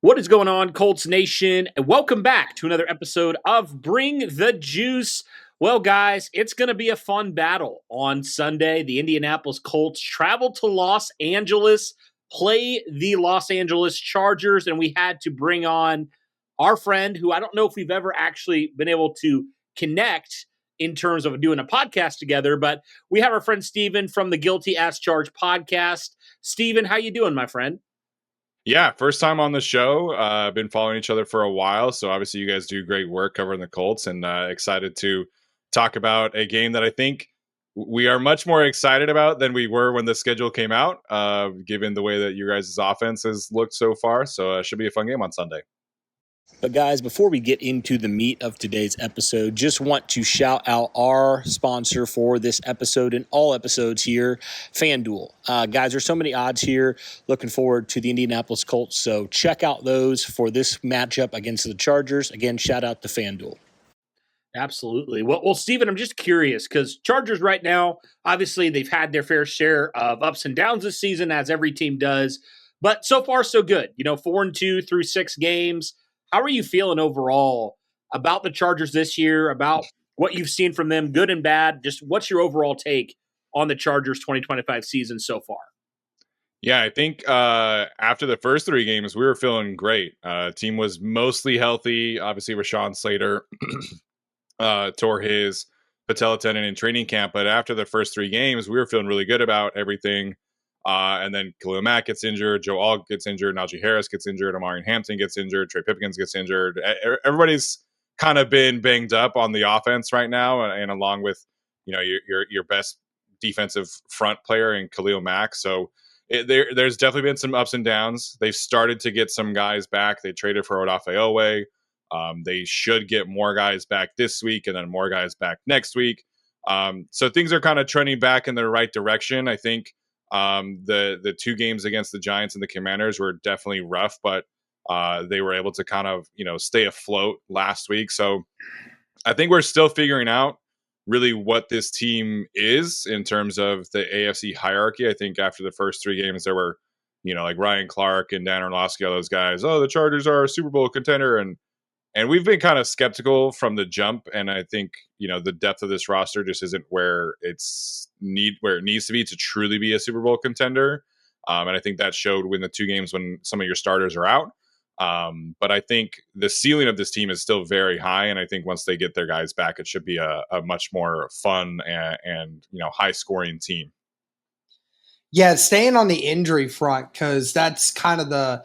What is going on, Colts Nation? And welcome back to another episode of Bring the Juice. Well, guys, it's going to be a fun battle on Sunday. The Indianapolis Colts travel to Los Angeles, play the Los Angeles Chargers, and we had to bring on our friend who I don't know if we've ever actually been able to connect in terms of doing a podcast together, but we have our friend Steven from the Guilty as Charged podcast. Steven, how you doing, my friend? Yeah, first time on the show. Been following each other for a while, so obviously you guys do great work covering the Colts, and excited to talk about a game that I think we are much more excited about than we were when the schedule came out, given the way that you guys' offense has looked so far. So it should be a fun game on Sunday. But guys, before we get into the meat of today's episode, just want to shout out our sponsor for this episode and all episodes here, FanDuel. Guys, there's so many odds here. Looking forward to the Indianapolis Colts. So check out those for this matchup against the Chargers. Again, shout out to FanDuel. Absolutely. Well, Steven, I'm just curious because Chargers right now, obviously, they've had their fair share of ups and downs this season, as every team does. But so far, so good. 4-2 through 6 games. How are you feeling overall about the Chargers this year, about what you've seen from them, good and bad? Just what's your overall take on the Chargers 2025 season so far? Yeah, I think after the first 3 games, we were feeling great. Team was mostly healthy. Obviously, Rashawn Slater tore his patella tendon in training camp, but after the first 3 games, we were feeling really good about everything. And then Khalil Mack gets injured, Joe Alt gets injured, Najee Harris gets injured, Amari Hampton gets injured, Trey Pipkins gets injured. Everybody's kind of been banged up on the offense right now, and along with your best defensive front player in Khalil Mack. So there's definitely been some ups and downs. They've started to get some guys back. They traded for Odafe Owe. They should get more guys back this week, and then more guys back next week. So things are kind of trending back in the right direction. I think the 2 games against the Giants and the Commanders were definitely rough, but they were able to kind of stay afloat last week. So I think we're still figuring out really what this team is in terms of the AFC hierarchy. I think after the first 3 games, there were like Ryan Clark and Dan Orlovsky, all those guys. Oh, the Chargers are a Super Bowl contender, and we've been kind of skeptical from the jump. And I think, the depth of this roster just isn't where it needs to be to truly be a Super Bowl contender. And I think that showed when the 2 games when some of your starters are out. But I think the ceiling of this team is still very high. And I think once they get their guys back, it should be a much more fun and high scoring team. Yeah, staying on the injury front, because that's kind of the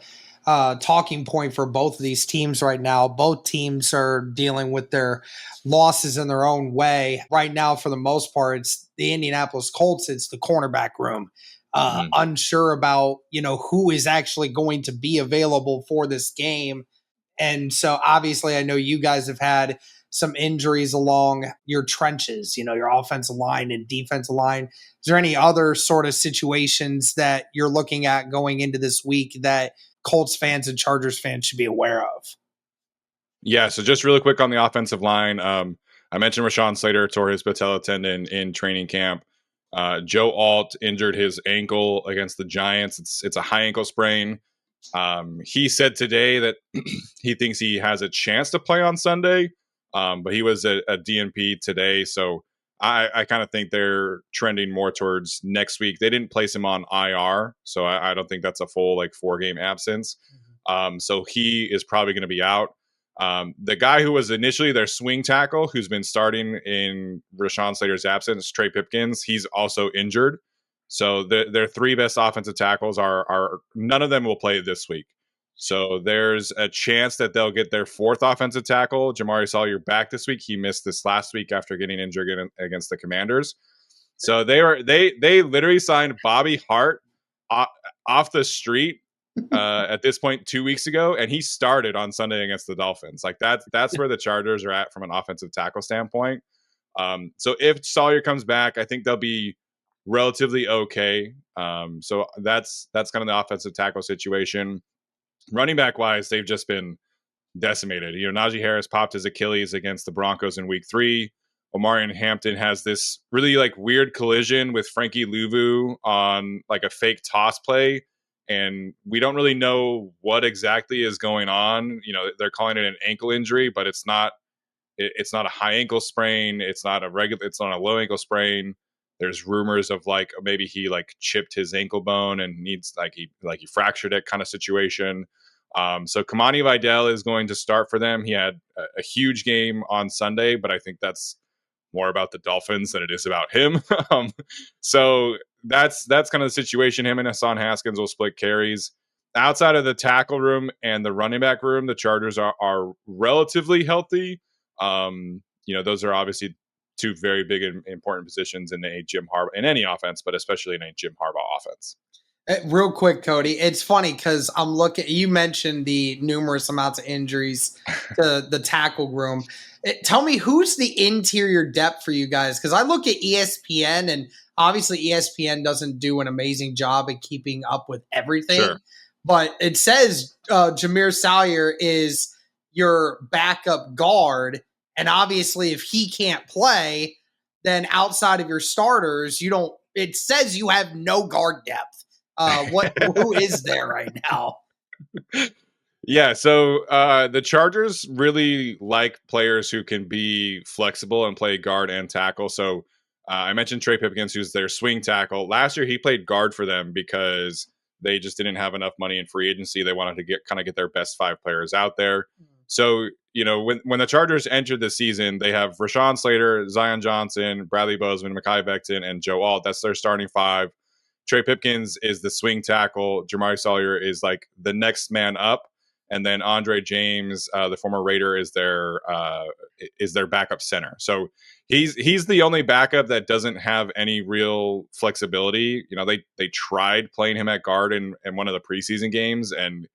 talking point for both of these teams right now. Both teams are dealing with their losses in their own way. Right now, for the most part, it's the Indianapolis Colts. It's the cornerback room. Unsure about, who is actually going to be available for this game. And so obviously I know you guys have had some injuries along your trenches, your offensive line and defensive line. Is there any other sort of situations that you're looking at going into this week that Colts fans and Chargers fans should be aware of? Yeah, so just really quick on the offensive line. I mentioned Rashawn Slater tore his patella tendon in training camp. Joe Alt injured his ankle against the Giants. It's a high ankle sprain. He said today that he thinks he has a chance to play on Sunday, but he was a DNP today. So I kind of think they're trending more towards next week. They didn't place him on IR, so I don't think that's a full 4-game absence. So he is probably going to be out. The guy who was initially their swing tackle, who's been starting in Rashawn Slater's absence, Trey Pipkins, he's also injured. So their 3 best offensive tackles are none of them will play this week. So there's a chance that they'll get their 4th offensive tackle, Jamari Sawyer, back this week. He missed this last week after getting injured against the Commanders. So they literally signed Bobby Hart off the street at this point 2 weeks ago, and he started on Sunday against the Dolphins. That's where the Chargers are at from an offensive tackle standpoint. So if Sawyer comes back, I think they'll be relatively okay. So that's kind of the offensive tackle situation. Running back wise, they've just been decimated. Najee Harris popped his Achilles against the Broncos in week 3. Omarion Hampton has this really weird collision with Frankie Louvu on a fake toss play. and we don't really know what exactly is going on. They're calling it an ankle injury, but it's not. It's not a high ankle sprain. It's not a low ankle sprain. There's rumors of like maybe he like chipped his ankle bone and needs he fractured it kind of situation. So Kamani Vidal is going to start for them. He had a huge game on Sunday, but I think that's more about the Dolphins than it is about him. So that's kind of the situation. Him and Hassan Haskins will split carries. Outside of the tackle room and the running back room, the Chargers are relatively healthy. Those are obviously two very big and important positions in any offense, but especially in a Jim Harbaugh offense. Real quick, Cody, it's funny because I'm looking. You mentioned the numerous amounts of injuries to the tackle room. Tell me who's the interior depth for you guys? Because I look at ESPN, and obviously ESPN doesn't do an amazing job at keeping up with everything. Sure. But it says Jameer Salyer is your backup guard, and obviously if he can't play, then outside of your starters, you don't. It says you have no guard depth. Who is there right now? Yeah, so the Chargers really like players who can be flexible and play guard and tackle. So I mentioned Trey Pipkins, who's their swing tackle. Last year, he played guard for them because they just didn't have enough money in free agency. They wanted to get their best 5 players out there. So, when the Chargers entered the season, they have Rashawn Slater, Zion Johnson, Bradley Bozeman, Mekhi Becton, and Joe Alt. That's their starting 5. Trey Pipkins is the swing tackle. Jamari Sawyer is like the next man up. And then Andre James, the former Raider, is their backup center. So he's the only backup that doesn't have any real flexibility. They tried playing him at guard in one of the preseason games, and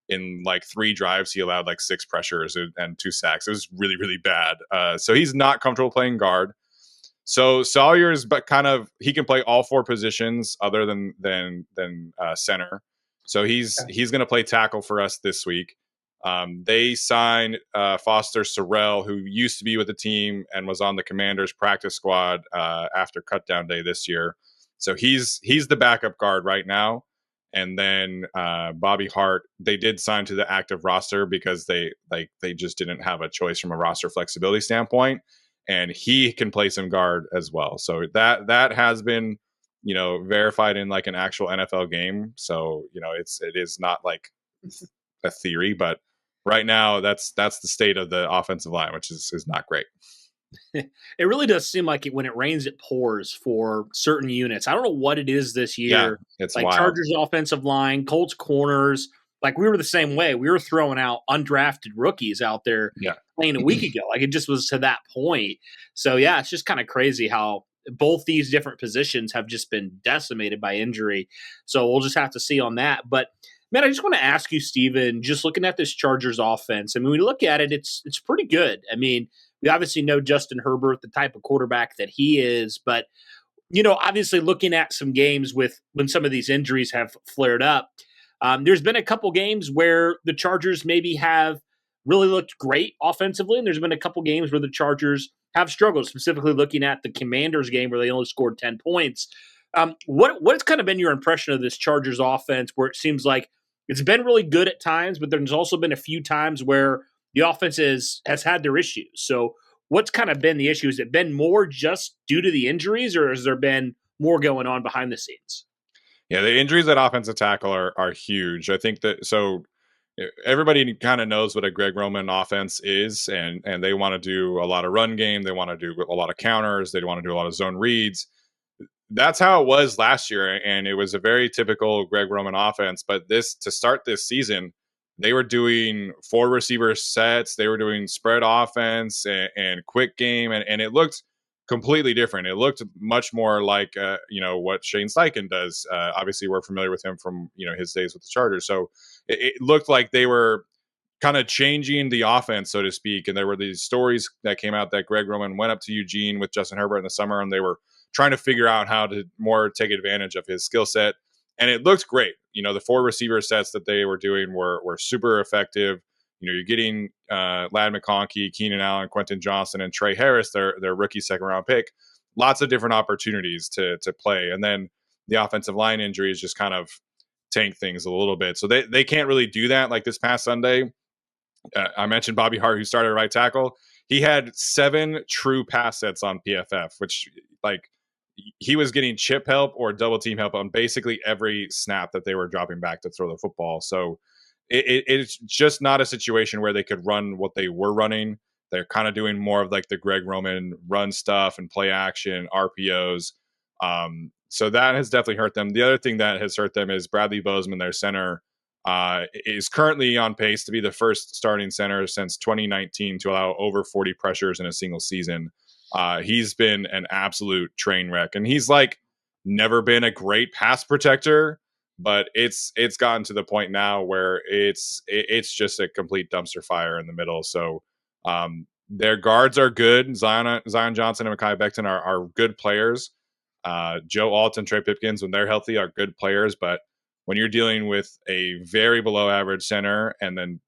in like 3 drives, he allowed like 6 pressures and 2 sacks. It was really, really bad. So he's not comfortable playing guard. So Sawyer's, but he can play all 4 positions other than center. So he's going to play tackle for us this week. They signed Foster Sorrell, who used to be with the team and was on the Commanders practice squad after cutdown day this year. So he's the backup guard right now. And then Bobby Hart, they did sign to the active roster because they just didn't have a choice from a roster flexibility standpoint. And he can play some guard as well. So that has been, verified in like an actual NFL game. So, it is not like a theory, but right now that's the state of the offensive line, which is not great. It really does seem like when it rains, it pours for certain units. I don't know what it is this year. Yeah, it's like wild. Chargers offensive line, Colts corners. Like we were the same way. We were throwing out undrafted rookies out there playing a week ago. Like it just was to that point. So yeah, it's just kind of crazy how both these different positions have just been decimated by injury. So we'll just have to see on that. But man, I just want to ask you, Steven, just looking at this Chargers offense, I mean, when we look at it, it's pretty good. I mean, we obviously know Justin Herbert, the type of quarterback that he is, but obviously looking at some games when some of these injuries have flared up, there's been a couple games where the Chargers maybe have really looked great offensively, and there's been a couple games where the Chargers have struggled, specifically looking at the Commanders game where they only scored 10 points. What's kind of been your impression of this Chargers offense where it seems like it's been really good at times, but there's also been a few times where the offense has had their issues. So what's kind of been the issue? Has it been more just due to the injuries, or has there been more going on behind the scenes? Yeah, the injuries at offensive tackle are huge. I think that everybody kind of knows what a Greg Roman offense is, and they want to do a lot of run game. They want to do a lot of counters. They want to do a lot of zone reads. That's how it was last year, and it was a very typical Greg Roman offense. But to start this season, they were doing 4 receiver sets. They were doing spread offense and quick game, and it looked completely different. It looked much more like what Shane Steichen does. Obviously, we're familiar with him from his days with the Chargers. So it looked like they were kind of changing the offense, so to speak. And there were these stories that came out that Greg Roman went up to Eugene with Justin Herbert in the summer, and they were trying to figure out how to more take advantage of his skill set. And it looked great. The 4 receiver sets that they were doing were super effective. You're getting Ladd McConkey, Keenan Allen, Quentin Johnson, and Trey Harris, their rookie second-round pick. Lots of different opportunities to play. And then the offensive line injuries just kind of tank things a little bit. So they can't really do that. Like this past Sunday, I mentioned Bobby Hart, who started right tackle. He had 7 true pass sets on PFF, which like he was getting chip help or double team help on basically every snap that they were dropping back to throw the football. So it's just not a situation where they could run what they were running. They're kind of doing more of like the Greg Roman run stuff and play action, RPOs. So that has definitely hurt them. The other thing that has hurt them is Bradley Bozeman, their center, is currently on pace to be the first starting center since 2019 to allow over 40 pressures in a single season. He's been an absolute train wreck, and he's like never been a great pass protector, but it's gotten to the point now where it's just a complete dumpster fire in the middle. So their guards are good. Zion Johnson and Mekhi Becton are good players. Joe Alt and Trey Pipkins, when they're healthy, are good players, but when you're dealing with a very below average center and then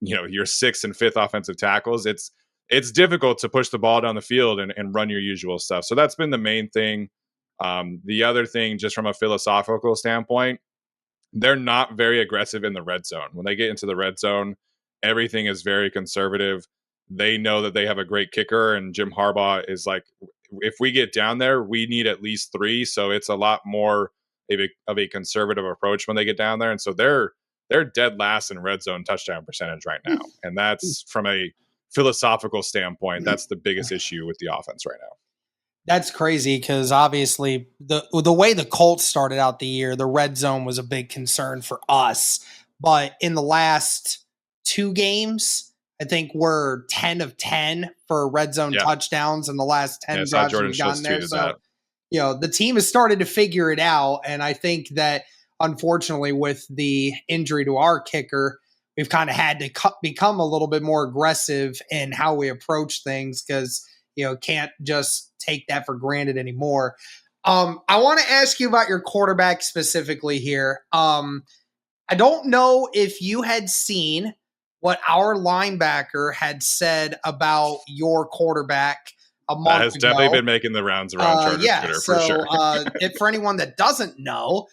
your 6th and 5th offensive tackles, it's difficult to push the ball down the field and run your usual stuff. So that's been the main thing. The other thing, just from a philosophical standpoint, they're not very aggressive in the red zone. When they get into the red zone, everything is very conservative. They know that they have a great kicker, and Jim Harbaugh is like, if we get down there, we need at least 3. So it's a lot more of a conservative approach when they get down there. And so they're dead last in red zone touchdown percentage right now. And that's from a philosophical standpoint, that's the biggest issue with the offense right now. That's crazy because obviously the way the Colts started out the year, the red zone was a big concern for us. But in the last 2 games, I think we're 10 of 10 for red zone touchdowns in the last 10 drives we've gotten there. So, the team has started to figure it out. And I think that unfortunately with the injury to our kicker, we've kind of had to become a little bit more aggressive in how we approach things because, can't just take that for granted anymore. I want to ask you about your quarterback specifically here. I don't know if you had seen what our linebacker had said about your quarterback a month ago. That has definitely been making the rounds around Twitter for sure. For anyone that doesn't know,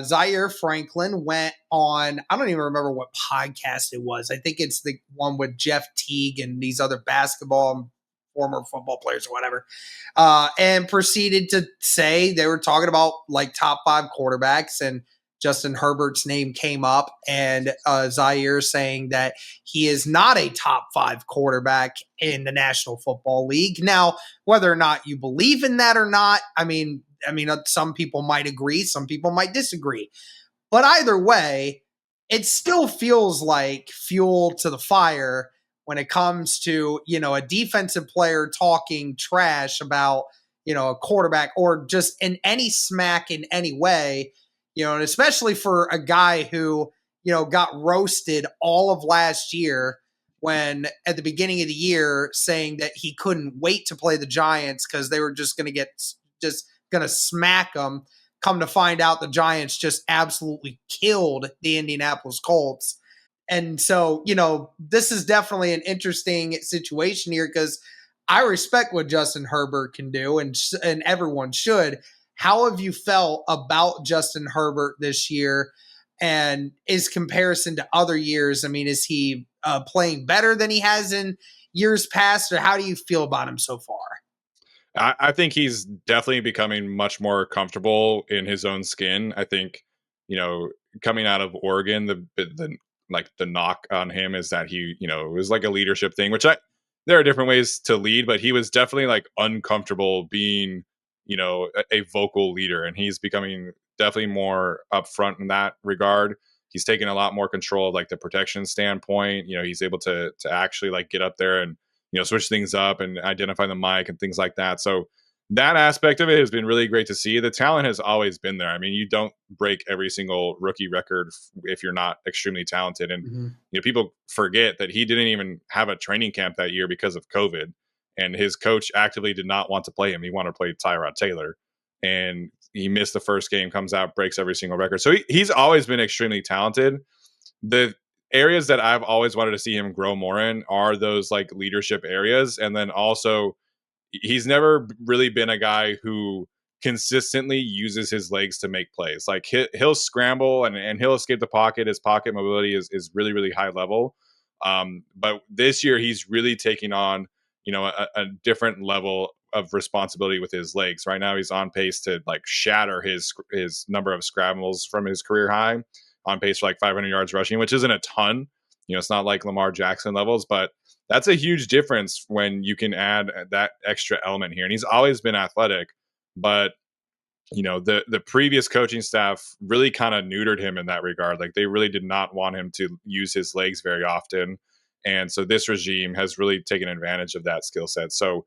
Zaire Franklin went on, I don't even remember what podcast it was. I think it's the one with Jeff Teague and these other basketball former football players or whatever, and proceeded to say they were talking about like top 5 quarterbacks, and Justin Herbert's name came up, and Zaire saying that he is not a top 5 quarterback in the National Football League. Now, whether or not you believe in that or not, I mean, some people might agree, some people might disagree. But either way, it still feels like fuel to the fire when it comes to, a defensive player talking trash about, a quarterback or just in any smack in any way, and especially for a guy who, got roasted all of last year when at the beginning of the year saying that he couldn't wait to play the Giants because they were just going to smack them. Come to find out the Giants just absolutely killed the Indianapolis Colts. And so, this is definitely an interesting situation here because I respect what Justin Herbert can do, and everyone should. How have you felt about Justin Herbert this year, and his comparison to other years? I mean, is he playing better than he has in years past, or how do you feel about him so far? I think he's definitely becoming much more comfortable in his own skin. I think, coming out of Oregon, the knock on him is that he, it was like a leadership thing, which there are different ways to lead, but he was definitely like uncomfortable being, a vocal leader, and he's becoming definitely more upfront in that regard. He's taking a lot more control of like the protection standpoint. He's able to actually like get up there and, switch things up and identify the mic and things like that. So that aspect of it has been really great to see. The talent has always been there. I mean, you don't break every single rookie record if you're not extremely talented. And, people forget that he didn't even have a training camp that year because of COVID. And his coach actively did not want to play him. He wanted to play Tyrod Taylor. And he missed the first game, comes out, breaks every single record. So he's always been extremely talented. The areas that I've always wanted to see him grow more in are those like leadership areas. And then also, he's never really been a guy who consistently uses his legs to make plays. Like he'll scramble and he'll escape the pocket. His pocket mobility is really, really high level. But this year he's really taking on, a different level of responsibility with his legs. Right now he's on pace to like shatter his number of scrambles from his career high, on pace for like 500 yards rushing, which isn't a ton. It's not like Lamar Jackson levels, but that's a huge difference when you can add that extra element here. And he's always been athletic, but the previous coaching staff really kind of neutered him in that regard. Like they really did not want him to use his legs very often. And so this regime has really taken advantage of that skill set. So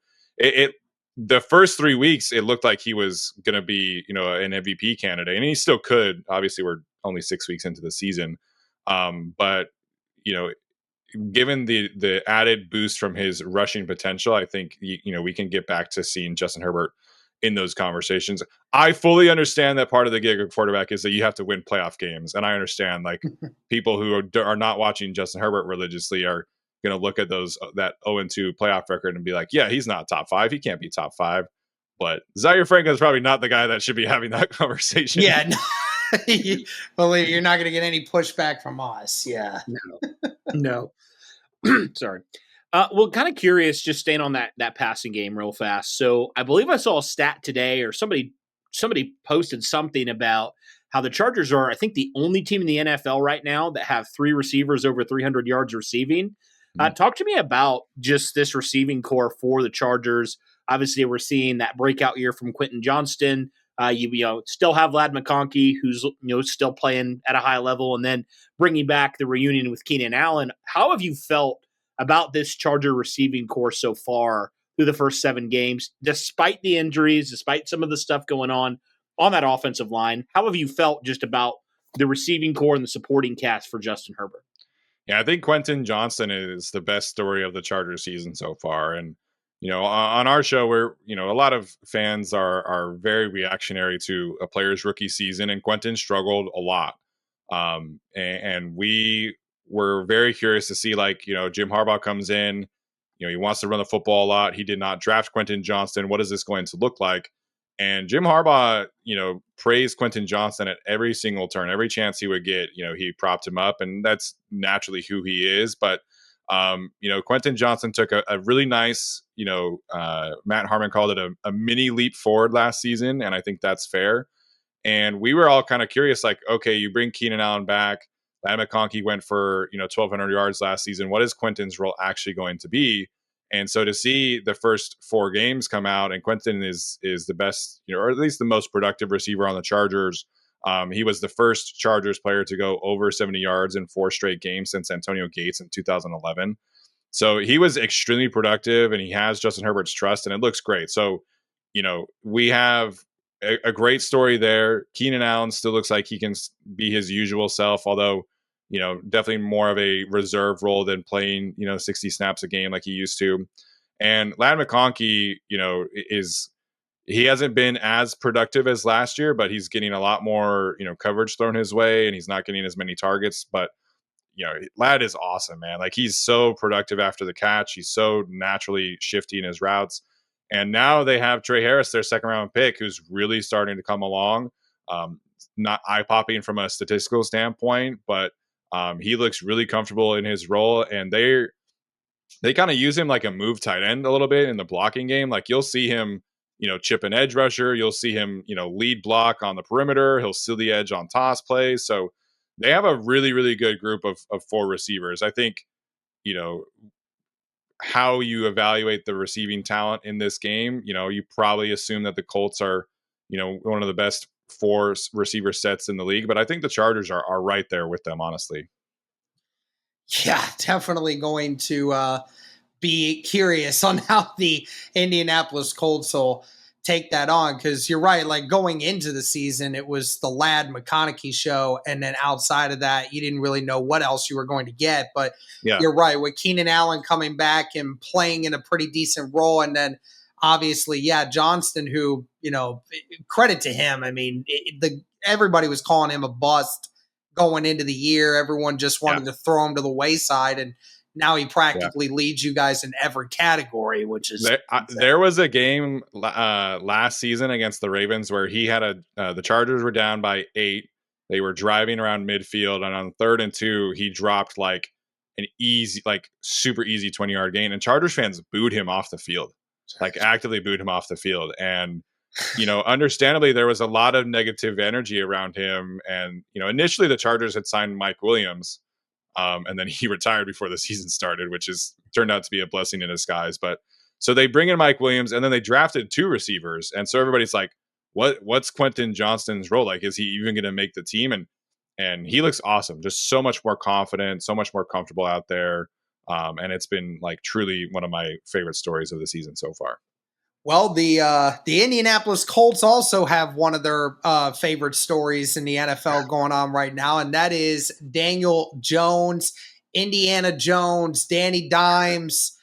the first 3 weeks, it looked like he was going to be, an MVP candidate, and he still could. Obviously, we're only 6 weeks into the season. But, given the added boost from his rushing potential, I think, we can get back to seeing Justin Herbert in those conversations. I fully understand that part of the gig of quarterback is that you have to win playoff games. And I understand like people who are not watching Justin Herbert religiously are going to look at that 0-2 playoff record and be like, yeah, he's not top 5. He can't be top 5. But Zaire Franklin is probably not the guy that should be having that conversation. Yeah. Believe you're not going to get any pushback from us. Yeah. No. Sorry. Well, kind of curious, just staying on that passing game real fast. So I believe I saw a stat today, or somebody posted something about how the Chargers are, I think, the only team in the NFL right now that have 3 receivers over 300 yards receiving. Talk to me about just this receiving core for the Chargers. Obviously, we're seeing that breakout year from Quentin Johnston. You still have Ladd McConkey, who's still playing at a high level, and then bringing back the reunion with Keenan Allen. How have you felt about this Charger receiving core so far through the first 7 games, despite the injuries, despite some of the stuff going on that offensive line? How have you felt just about the receiving core and the supporting cast for Justin Herbert? Yeah, I think Quentin Johnston is the best story of the Chargers season so far. And, on our show, where, a lot of fans are very reactionary to a player's rookie season, and Quentin struggled a lot. And we were very curious to see, like, Jim Harbaugh comes in, he wants to run the football a lot. He did not draft Quentin Johnston. What is this going to look like? And Jim Harbaugh, praised Quentin Johnston at every single turn, every chance he would get, he propped him up, and that's naturally who he is. But, Quentin Johnston took a really nice, Matt Harmon called it a mini leap forward last season. And I think that's fair. And we were all kind of curious, like, okay, you bring Keenan Allen back. Ladd McConkey went for, 1,200 yards last season. What is Quentin's role actually going to be? And so to see the first 4 games come out, and Quentin is the best, or at least the most productive receiver on the Chargers. He was the first Chargers player to go over 70 yards in 4 straight games since Antonio Gates in 2011. So he was extremely productive, and he has Justin Herbert's trust, and it looks great. So, we have a great story there. Keenan Allen still looks like he can be his usual self, although, definitely more of a reserve role than playing, 60 snaps a game like he used to. And Ladd McConkey, he hasn't been as productive as last year, but he's getting a lot more, coverage thrown his way, and he's not getting as many targets. But, Ladd is awesome, man. Like, he's so productive after the catch. He's so naturally shifty in his routes. And now they have Trey Harris, their 2nd round pick, who's really starting to come along. Not eye-popping from a statistical standpoint, but he looks really comfortable in his role. And they kind of use him like a move tight end a little bit in the blocking game. Like, you'll see him, chip an edge rusher. You'll see him, lead block on the perimeter. He'll seal the edge on toss plays. So they have a really, really good group of 4 receivers. I think, how you evaluate the receiving talent in this game, you probably assume that the Colts are, one of the best 4 receiver sets in the league. But I think the Chargers are right there with them, honestly. Yeah, definitely going to be curious on how the Indianapolis Colts will take that on, because you're right. Like, going into the season, it was the Ladd McConkey show, and then outside of that, you didn't really know what else you were going to get. But You're right, with Keenan Allen coming back and playing in a pretty decent role, and then obviously, Johnston, who, credit to him. I mean, everybody was calling him a bust going into the year. Everyone just wanted to throw him to the wayside, and now he practically leads you guys in every category, which is there was a game last season against the Ravens where he had the Chargers were down by 8. They were driving around midfield, and on 3rd and 2, he dropped like an easy, like super easy 20-yard gain, and Chargers fans booed him off the field, like actively booed him off the field. And understandably, there was a lot of negative energy around him. And initially the Chargers had signed Mike Williams. And then he retired before the season started, which turned out to be a blessing in disguise. But so they bring in Mike Williams, and then they drafted 2 receivers. And so everybody's like, what's Quentin Johnston's role? Like, is he even going to make the team? And he looks awesome. Just so much more confident, so much more comfortable out there. And it's been like truly one of my favorite stories of the season so far. Well, the Indianapolis Colts also have one of their favorite stories in the NFL going on right now, and that is Daniel Jones, Indiana Jones, Danny Dimes.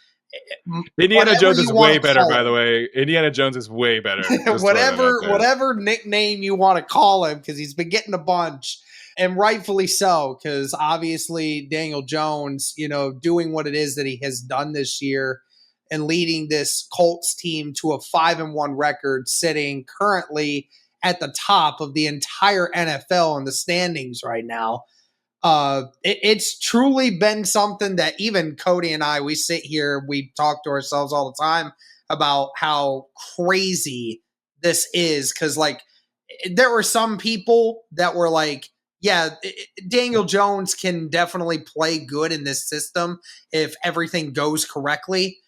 Indiana Jones is way better, by the way. Indiana Jones is way better. whatever nickname you want to call him, because he's been getting a bunch, and rightfully so, because obviously Daniel Jones, doing what it is that he has done this year and leading this Colts team to a 5-1 record, sitting currently at the top of the entire NFL in the standings right now. It's truly been something that even Cody and I, we sit here, we talk to ourselves all the time about how crazy this is. Because, like, there were some people that were like, yeah, Daniel Jones can definitely play good in this system if everything goes correctly.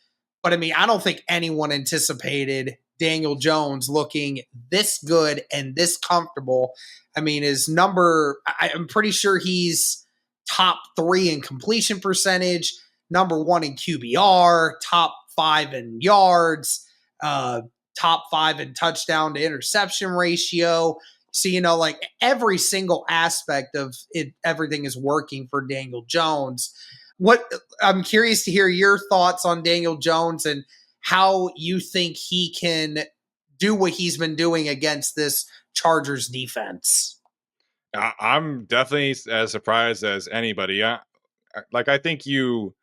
But I mean, I don't think anyone anticipated Daniel Jones looking this good and this comfortable. I mean, I'm pretty sure he's top 3 in completion percentage, number 1 in QBR, top 5 in yards, top 5 in touchdown to interception ratio. So, like every single aspect of it, everything is working for Daniel Jones. I'm curious to hear your thoughts on Daniel Jones and how you think he can do what he's been doing against this Chargers defense. I'm definitely as surprised as anybody. I think you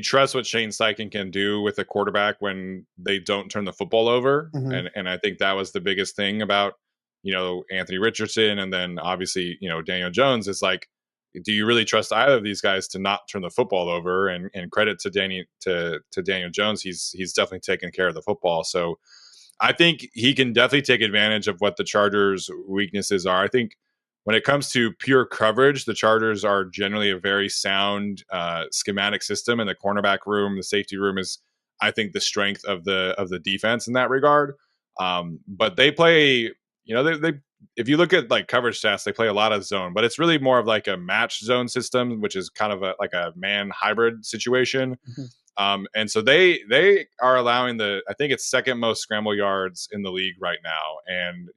trust what Shane Steichen can do with a quarterback when they don't turn the football over. Mm-hmm. And I think that was the biggest thing about, Anthony Richardson. And then obviously, Daniel Jones is like, do you really trust either of these guys to not turn the football over? And credit to Daniel Jones, he's definitely taken care of the football. So I think he can definitely take advantage of what the Chargers' weaknesses are. I think when it comes to pure coverage, the Chargers are generally a very sound schematic system, and the cornerback room, the safety room is, I think, the strength of the defense in that regard. But they play, they if you look at like coverage stats, they play a lot of zone, but it's really more of like a match zone system, which is kind of like a man hybrid situation. Mm-hmm. And so they are allowing I think it's second most scramble yards in the league right now. And,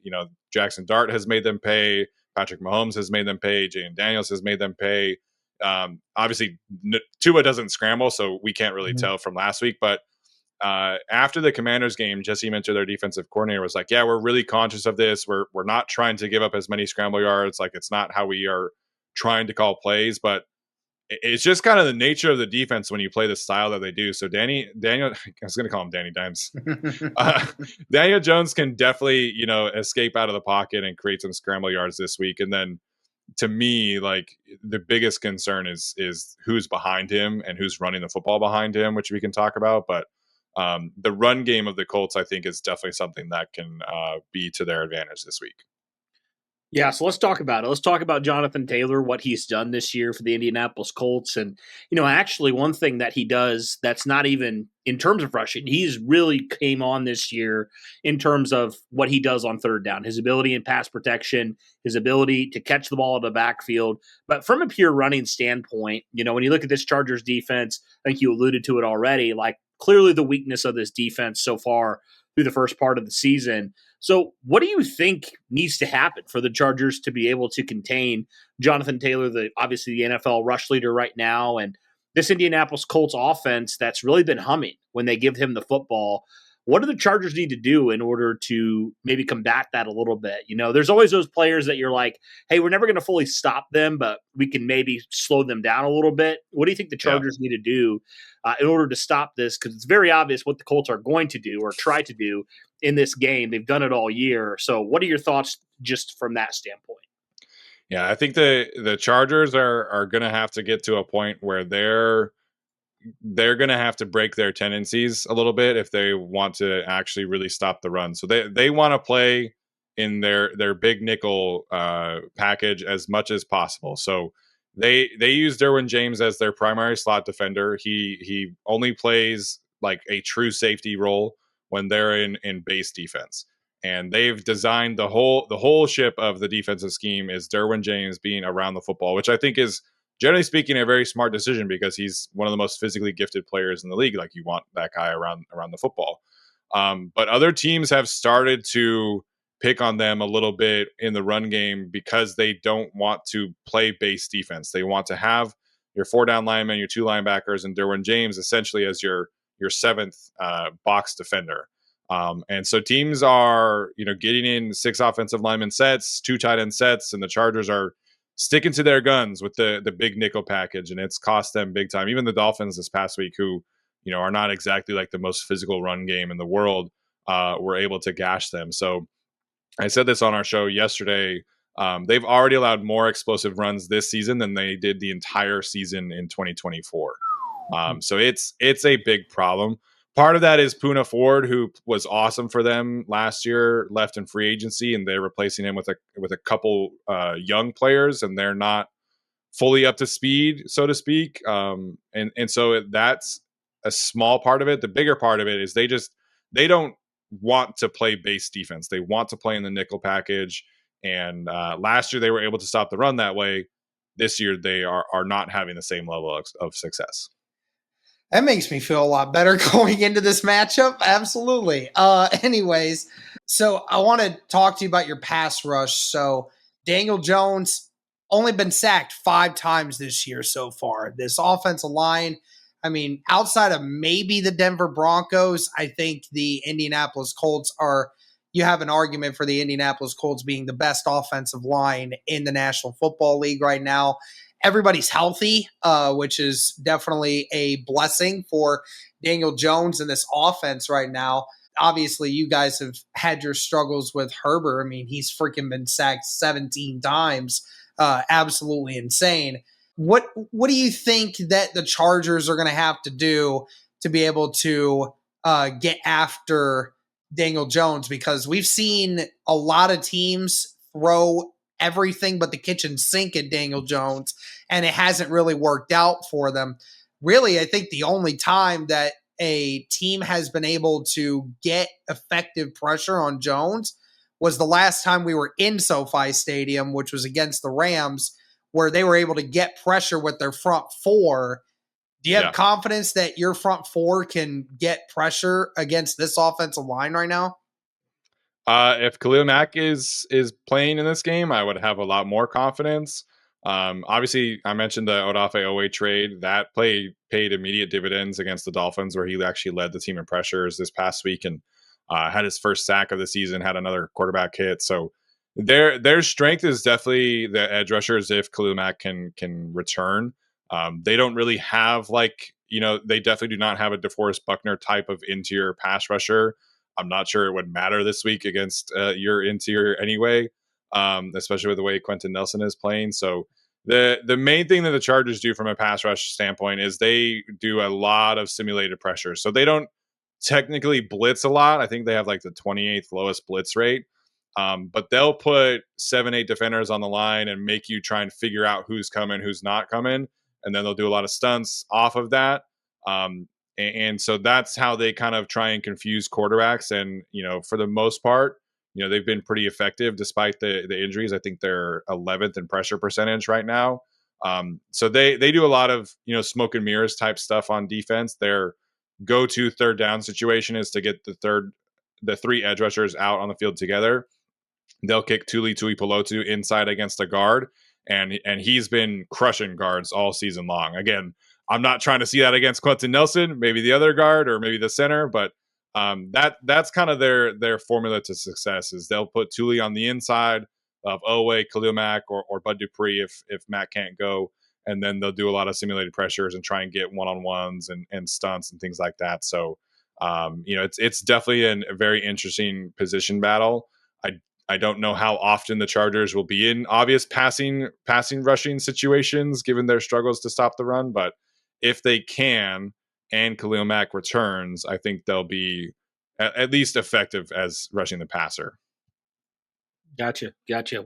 Jackson Dart has made them pay. Patrick Mahomes has made them pay. Jaden Daniels has made them pay. Obviously Tua doesn't scramble, so we can't really tell from last week, but after the Commanders game, Jesse Minter, their defensive coordinator, was like, yeah, we're really conscious of this. We're not trying to give up as many scramble yards. Like, it's not how we are trying to call plays, but it's just kind of the nature of the defense when you play the style that they do. So Daniel, I was going to call him Danny Dimes. Daniel Jones can definitely, escape out of the pocket and create some scramble yards this week. And then to me, like, the biggest concern is who's behind him and who's running the football behind him, which we can talk about. But the run game of the Colts, I think, is definitely something that can be to their advantage this week. Yeah, so let's talk about it. Let's talk about Jonathan Taylor, what he's done this year for the Indianapolis Colts. And, actually one thing that he does that's not even in terms of rushing, he's really came on this year in terms of what he does on third down, his ability in pass protection, his ability to catch the ball in the backfield. But from a pure running standpoint, when you look at this Chargers defense, I think you alluded to it already, like clearly the weakness of this defense so far through the first part of the season. So what do you think needs to happen for the Chargers to be able to contain Jonathan Taylor, obviously the NFL rush leader right now, and this Indianapolis Colts offense that's really been humming when they give him the football? What do the Chargers need to do in order to maybe combat that a little bit? There's always those players that you're like, hey, we're never going to fully stop them, but we can maybe slow them down a little bit. What do you think the Chargers need to do in order to stop this? Because it's very obvious what the Colts are going to do or try to do in this game. They've done it all year. So what are your thoughts just from that standpoint? Yeah, I think the Chargers are going to have to get to a point where they're going to have to break their tendencies a little bit if they want to actually really stop the run. So they want to play in their big nickel package as much as possible. So they use Derwin James as their primary slot defender. He only plays like a true safety role when they're in base defense. And they've designed the whole ship of the defensive scheme is Derwin James being around the football, which I think is, generally speaking, a very smart decision because he's one of the most physically gifted players in the league. Like, you want that guy around the football. But other teams have started to pick on them a little bit in the run game because they don't want to play base defense. They want to have your 4 down linemen, your 2 linebackers, and Derwin James essentially as your 7th box defender. And so teams are, getting in 6 offensive lineman sets, 2 tight end sets, and the Chargers are sticking to their guns with the big nickel package, and it's cost them big time. Even the Dolphins this past week, who are not exactly like the most physical run game in the world, were able to gash them. So I said this on our show yesterday. They've already allowed more explosive runs this season than they did the entire season in 2024. So it's a big problem. Part of that is Puna Ford, who was awesome for them last year, left in free agency, and they're replacing him with a couple young players, and they're not fully up to speed, so to speak. And so that's a small part of it. The bigger part of it is they don't want to play base defense. They want to play in the nickel package. And last year they were able to stop the run that way. This year they are not having the same level of success. That makes me feel a lot better going into this matchup. Absolutely. Anyways, so I want to talk to you about your pass rush. So Daniel Jones only been sacked 5 times this year so far. This offensive line, I mean, outside of maybe the Denver Broncos, I think the Indianapolis Colts you have an argument for the Indianapolis Colts being the best offensive line in the National Football League right now. Everybody's healthy, which is definitely a blessing for Daniel Jones and this offense right now. Obviously, you guys have had your struggles with Herbert. I mean, he's freaking been sacked 17 times. Absolutely insane. What do you think that the Chargers are going to have to do to be able to get after Daniel Jones? Because we've seen a lot of teams throw everything but the kitchen sink at Daniel Jones, and it hasn't really worked out for them. Really, I think the only time that a team has been able to get effective pressure on Jones was the last time we were in SoFi Stadium, which was against the Rams, where they were able to get pressure with their front 4. Do you have confidence that your front 4 can get pressure against this offensive line right now? If Khalil Mack is playing in this game, I would have a lot more confidence. Obviously, I mentioned the Odafe Owe trade. That paid immediate dividends against the Dolphins, where he actually led the team in pressures this past week and had his first sack of the season, had another quarterback hit. So their strength is definitely the edge rushers if Khalil Mack can return. They don't really have they definitely do not have a DeForest Buckner type of interior pass rusher. I'm not sure it would matter this week against your interior anyway, especially with the way Quentin Nelson is playing. So the main thing that the Chargers do from a pass rush standpoint is they do a lot of simulated pressure. So they don't technically blitz a lot. I think they have like the 28th lowest blitz rate. But they'll put 7-8 defenders on the line and make you try and figure out who's coming, who's not coming. And then they'll do a lot of stunts off of that. And so that's how they kind of try and confuse quarterbacks. And, for the most part, they've been pretty effective despite the injuries. I think they're 11th in pressure percentage right now. So they do a lot of, smoke and mirrors type stuff on defense. Their go-to third down situation is to get the 3 edge rushers out on the field together. They'll kick Tuli Tuipulotu inside against a guard. And he's been crushing guards all season long. Again, I'm not trying to see that against Quentin Nelson, maybe the other guard or maybe the center, but That's kind of their formula to success is they'll put Tuli on the inside of Owe, Khalil Mack, or Bud Dupree if Matt can't go, and then they'll do a lot of simulated pressures and try and get one-on-ones and stunts and things like that. So it's definitely a very interesting position battle. I don't know how often the Chargers will be in obvious passing rushing situations given their struggles to stop the run, but if they can and Khalil Mack returns, I think they'll be at least effective as rushing the passer. Gotcha.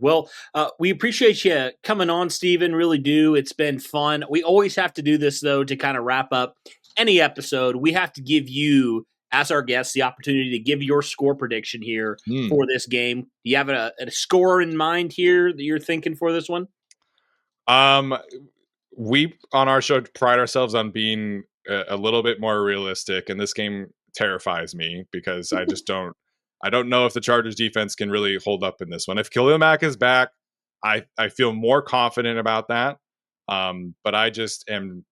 Well, we appreciate you coming on, Steven. Really do. It's been fun. We always have to do this, though, to kind of wrap up any episode. We have to give you, as our guest, the opportunity to give your score prediction here for this game. Do you have a score in mind here that you're thinking for this one? We, on our show, pride ourselves on being a little bit more realistic, and this game terrifies me because I just don't know if the Chargers defense can really hold up in this one. If Khalil Mack is back, I feel more confident about that. But I just am,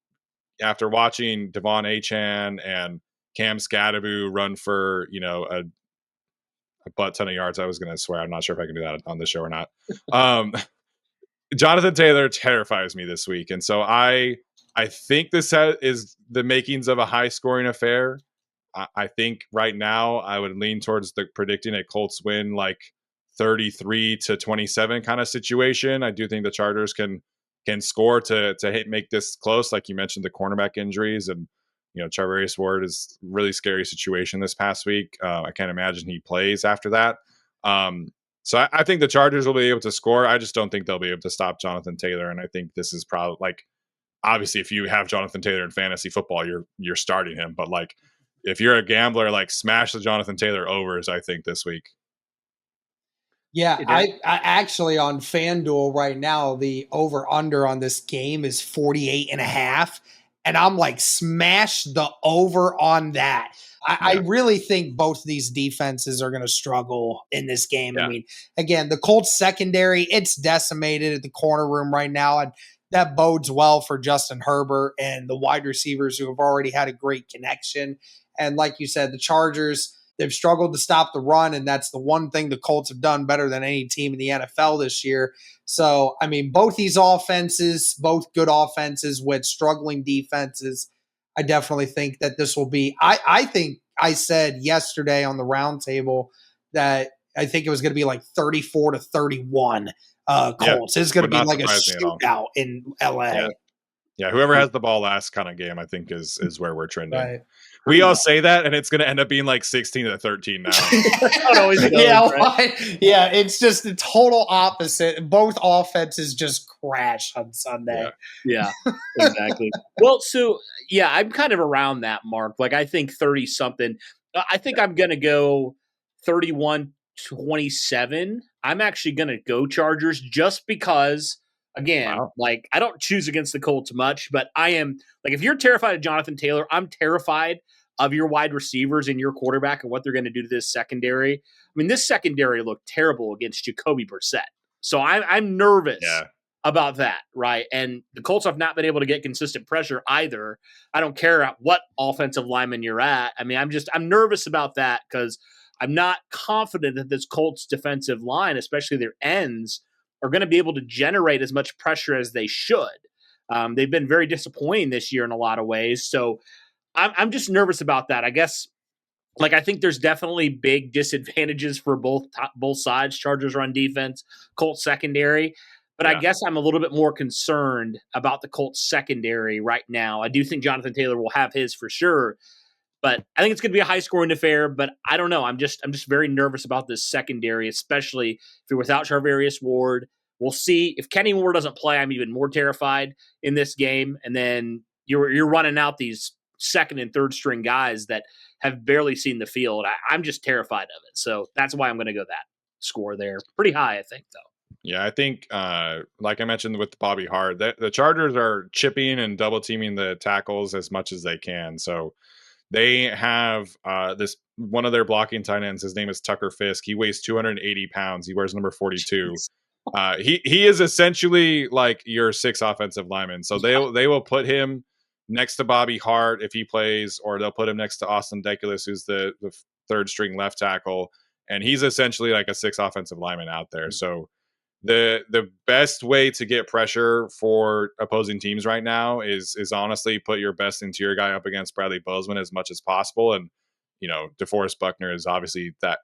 after watching Devon Achane and Cam Scadaboo run for, a butt ton of yards. I was going to swear. I'm not sure if I can do that on the show or not. Jonathan Taylor terrifies me this week. And so I think this is the makings of a high scoring affair. I think right now I would lean towards predicting a Colts win, like 33-27 kind of situation. I do think the Chargers can score to make this close. Like you mentioned, the cornerback injuries, and Charvarius Ward is a really scary situation this past week. I can't imagine he plays after that. So I think the Chargers will be able to score. I just don't think they'll be able to stop Jonathan Taylor. And I think this is probably, like, obviously if you have Jonathan Taylor in fantasy football, you're starting him. But like, if you're a gambler, like, smash the Jonathan Taylor overs, I think, this week. Yeah, I actually, on FanDuel right now, the over-under on this game is 48.5. And I'm like, smash the over on that. I really think both of these defenses are going to struggle in this game. Yeah. I mean, again, the Colts secondary, it's decimated at the corner room right now. And that bodes well for Justin Herbert and the wide receivers who have already had a great connection. And like you said, the Chargers, they've struggled to stop the run, and that's the one thing the Colts have done better than any team in the NFL this year. So, I mean, both these offenses, both good offenses with struggling defenses, I definitely think that this will be – I think I said yesterday on the roundtable that I think it was going to be like 34-31 Colts. It's going to be like a shootout in L.A. Yeah, whoever has the ball last kind of game, I think, is where we're trending. Right. We all say that, and it's going to end up being like 16-13 now. Yeah, it's just the total opposite. Both offenses just crash on Sunday. Yeah, exactly. Well, so, yeah, I'm kind of around that mark. Like, I think 30-something. I think I'm going to go 31-27. I'm actually going to go Chargers just because – again, like, I don't choose against the Colts much, but I am, like, if you're terrified of Jonathan Taylor, I'm terrified of your wide receivers and your quarterback and what they're going to do to this secondary. I mean, this secondary looked terrible against Jacoby Brissett. So I'm nervous about that, right? And the Colts have not been able to get consistent pressure either. I don't care what offensive lineman you're at. I mean, I'm nervous about that because I'm not confident that this Colts defensive line, especially their ends, are going to be able to generate as much pressure as they should. They've been very disappointing this year in a lot of ways. So I'm just nervous about that. I guess, like, I think there's definitely big disadvantages for both sides. Chargers run defense, Colts secondary. But I guess I'm a little bit more concerned about the Colts secondary right now. I do think Jonathan Taylor will have his for sure. But I think it's going to be a high-scoring affair, but I don't know. I'm just very nervous about this secondary, especially if you're without Charvarius Ward. We'll see. If Kenny Moore doesn't play, I'm even more terrified in this game. And then you're running out these second and third string guys that have barely seen the field. I'm just terrified of it. So that's why I'm going to go that score there. Pretty high, I think, though. Yeah, I think, like I mentioned with Bobby Hart, the Chargers are chipping and double-teaming the tackles as much as they can. So they have this one of their blocking tight ends. His name is Tucker Fisk. He weighs 280 pounds. He wears number 42. He is essentially like your 6 offensive lineman. So they will put him next to Bobby Hart if he plays, or they'll put him next to Austin Deculus, who's the third string left tackle, and he's essentially like a 6 offensive lineman out there. So the best way to get pressure for opposing teams right now is honestly put your best interior guy up against Bradley Bozeman as much as possible. And, DeForest Buckner is obviously that.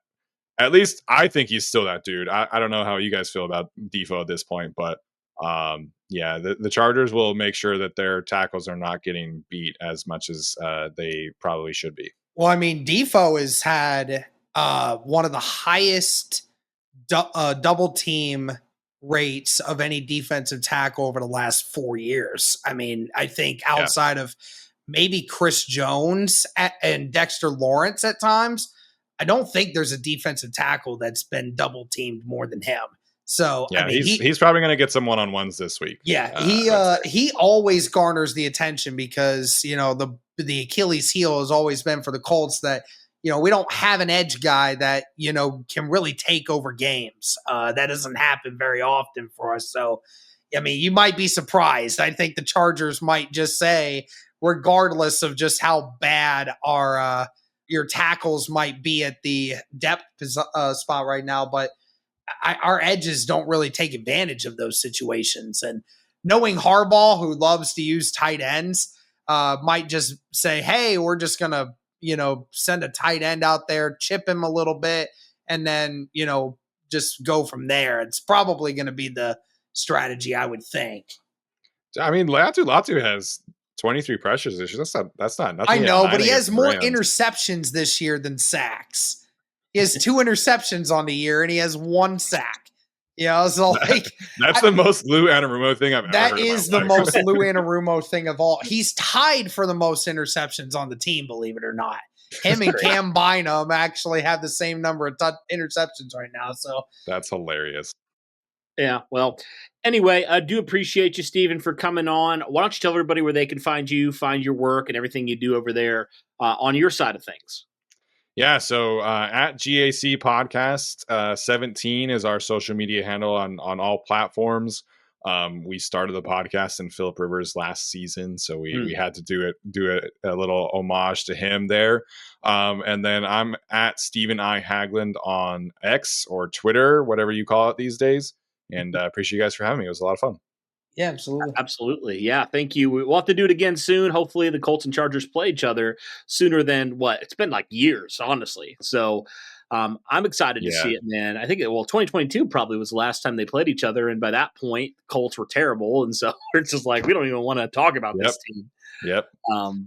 At least I think he's still that dude. I don't know how you guys feel about Defoe at this point, but the Chargers will make sure that their tackles are not getting beat as much as they probably should be. Well, I mean, Defoe has had one of the highest double team rates of any defensive tackle over the last 4 years. I mean, I think outside of maybe Chris Jones and Dexter Lawrence at times, I don't think there's a defensive tackle that's been double teamed more than him. So yeah, I mean, he's probably going to get some one-on-ones this week. Yeah, he always garners the attention because the Achilles heel has always been for the Colts that we don't have an edge guy that can really take over games. That doesn't happen very often for us. So I mean, you might be surprised. I think the Chargers might just say, regardless of just how bad our your tackles might be at the depth spot right now, but our edges don't really take advantage of those situations. And knowing Harbaugh, who loves to use tight ends, might just say, hey, we're just going to, send a tight end out there, chip him a little bit, and then, just go from there. It's probably going to be the strategy, I would think. I mean, Latu has 23 pressures this year. That's not nothing. I know, but he has more interceptions this year than sacks. He has 2 interceptions on the year, and he has 1 sack. So like that's the most Lou Anarumo thing I've ever heard. That is the most Lou Anarumo thing of all. He's tied for the most interceptions on the team, believe it or not. Him and Cam Bynum actually have the same number of interceptions right now. So that's hilarious. Yeah, well, anyway, I do appreciate you, Steven, for coming on. Why don't you tell everybody where they can find you, find your work, and everything you do over there on your side of things? Yeah, so at GAC Podcast 17 is our social media handle on all platforms. We started the podcast in Philip Rivers last season, so we had to do a little homage to him there. And then I'm at Stephen I. Hagland on X or Twitter, whatever you call it these days. And appreciate you guys for having me. It was a lot of fun. Yeah, absolutely. Absolutely. Yeah, thank you. We'll have to do it again soon. Hopefully the Colts and Chargers play each other sooner than it's been like years, honestly. So I'm excited to see it, man. I think 2022 probably was the last time they played each other. And by that point, the Colts were terrible. And so it's just like, we don't even want to talk about this team. Yep.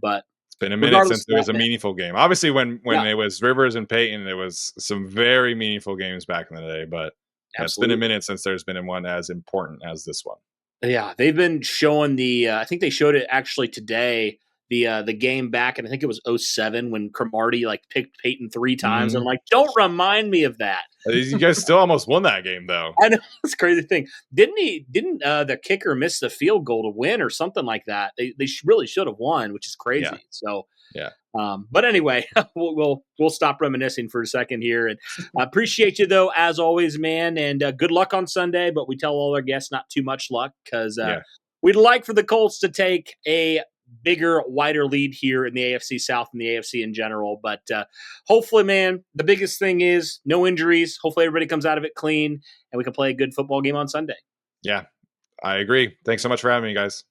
But it's been a minute since there was a meaningful game. Obviously, when it was Rivers and Peyton, there was some very meaningful games back in the day. But it's been a minute since there's been one as important as this one. Yeah, they've been showing I think they showed it actually today, the game back, and I think it was 2007 when Cromartie picked Peyton 3 times. Mm-hmm. And I'm like, don't remind me of that. You guys still almost won that game, though. I know, it's a crazy thing. Didn't the kicker miss the field goal to win or something like that? They really should have won, which is crazy. Yeah. So yeah. But anyway, we'll stop reminiscing for a second here, and I appreciate you though, as always, man. And good luck on Sunday. But we tell all our guests not too much luck because we'd like for the Colts to take a bigger, wider lead here in the AFC South and the AFC in general. But hopefully, man, the biggest thing is no injuries. Hopefully, everybody comes out of it clean, and we can play a good football game on Sunday. Yeah, I agree. Thanks so much for having me, guys.